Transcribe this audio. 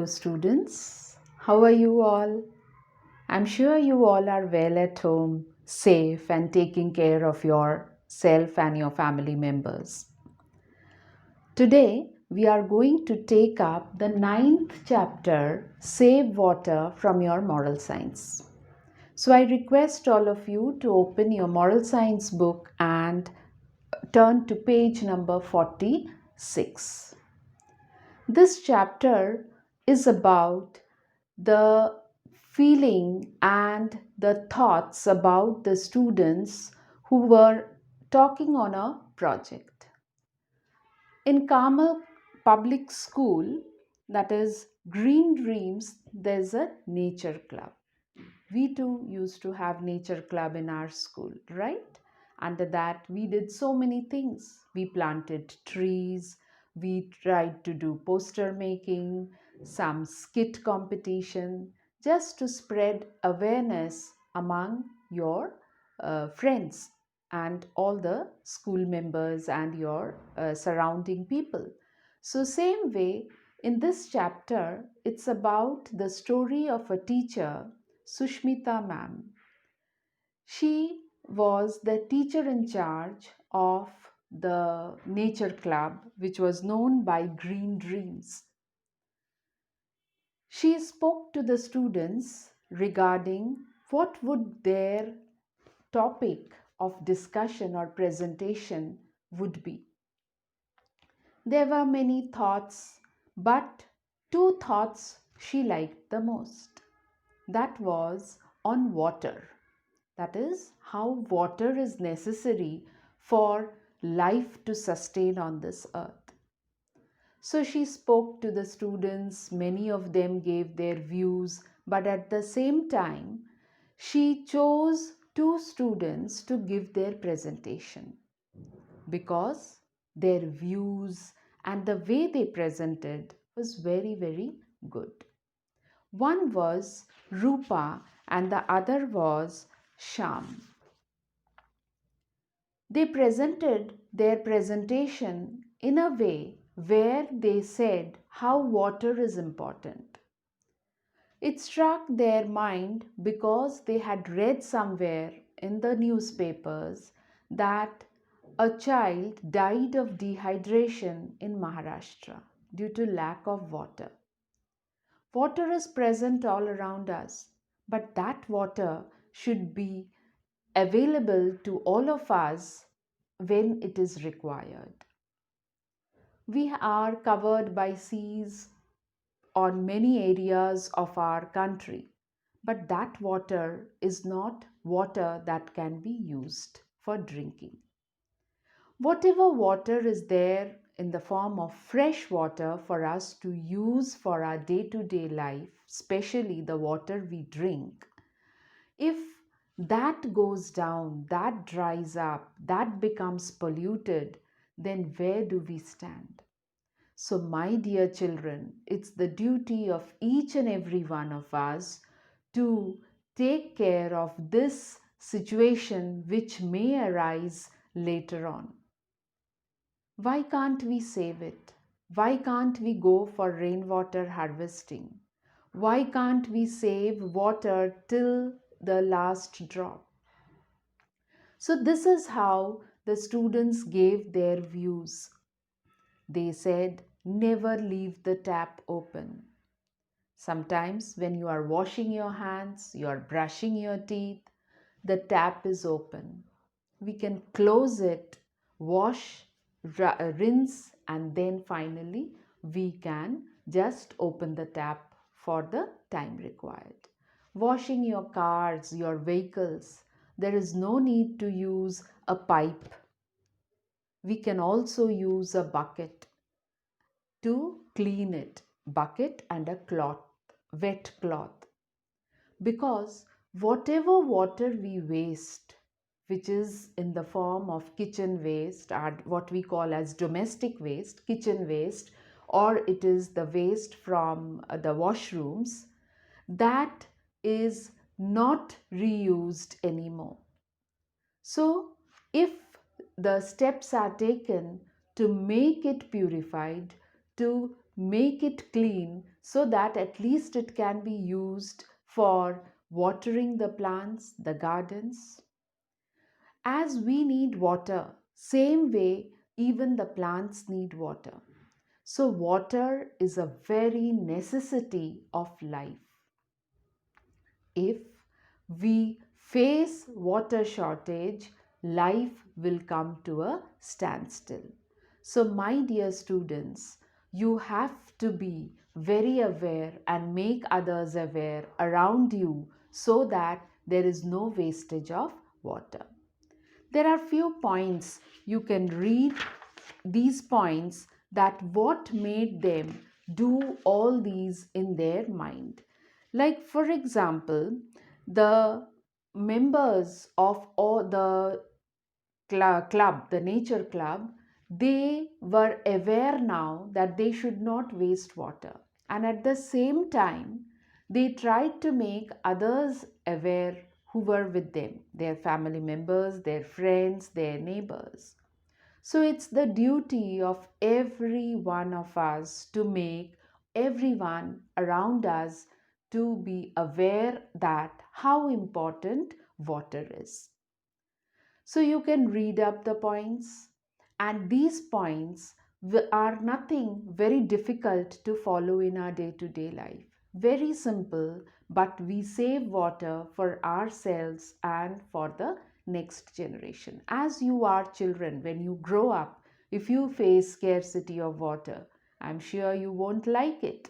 students. How are you all? I'm sure you all are well at home, safe, and taking care of yourself and your family members. Today, we are going to take up the ninth chapter, Save Water, from your moral science. So, I request all of you to open your moral science book and turn to page number 46. This chapter is about the feeling and the thoughts about the students who were talking on a project. In Carmel Public School, that is Green Dreams, there's a nature club. We too used to have nature club in our school, right? Under that, we did so many things. We planted trees, we tried to do poster making, some skit competition, just to spread awareness among your friends and all the school members and your surrounding people. So, same way, in this chapter, it's about the story of a teacher, Sushmita Ma'am. She was the teacher in charge of the nature club, which was known by Green Dreams. She spoke to the students regarding what would their topic of discussion or presentation would be. There were many thoughts, but two thoughts she liked the most. That was on water. That is, how water is necessary for life to sustain on this earth. So she spoke to the students, many of them gave their views, but at the same time, she chose two students to give their presentation because their views and the way they presented was very, very good. One was Rupa and the other was Sham. They presented their presentation in a way where they said how water is important. It struck their mind because they had read somewhere in the newspapers that a child died of dehydration in Maharashtra due to lack of water. Water is present all around us, but that water should be available to all of us when it is required. We are covered by seas on many areas of our country, but that water is not water that can be used for drinking. Whatever water is there in the form of fresh water for us to use for our day to day life, especially the water we drink, if that goes down, that dries up, that becomes polluted, then where do we stand? So, my dear children, it's the duty of each and every one of us to take care of this situation which may arise later on. Why can't we save it? Why can't we go for rainwater harvesting? Why can't we save water till the last drop? So, this is how the students gave their views. They said, never leave the tap open. Sometimes, when you are washing your hands, you are brushing your teeth, the tap is open. We can close it, wash, rinse, and then finally we can just open the tap for the time required. Washing your cars, your vehicles, there is no need to use a pipe. We can also use a bucket to clean it, bucket and a cloth, wet cloth. Because whatever water we waste, which is in the form of kitchen waste, or what we call as domestic waste, kitchen waste, or it is the waste from the washrooms, that is not reused anymore. So, if the steps are taken to make it purified, to make it clean, so that at least it can be used for watering the plants, the gardens. As we need water, same way even the plants need water. So, water is a very necessity of life. If we face water shortage, life will come to a standstill. So, my dear students, you have to be very aware and make others aware around you so that there is no wastage of water. There are few points you can read these points, that what made them do all these in their mind. Like, for example, the members of all the club, the nature club, they were aware now that they should not waste water. And at the same time, they tried to make others aware who were with them, their family members, their friends, their neighbors. So it's the duty of every one of us to make everyone around us to be aware that how important water is. So you can read up the points, and these points are nothing very difficult to follow in our day to day life. Very simple, but we save water for ourselves and for the next generation. As you are children, when you grow up, if you face scarcity of water, I'm sure you won't like it.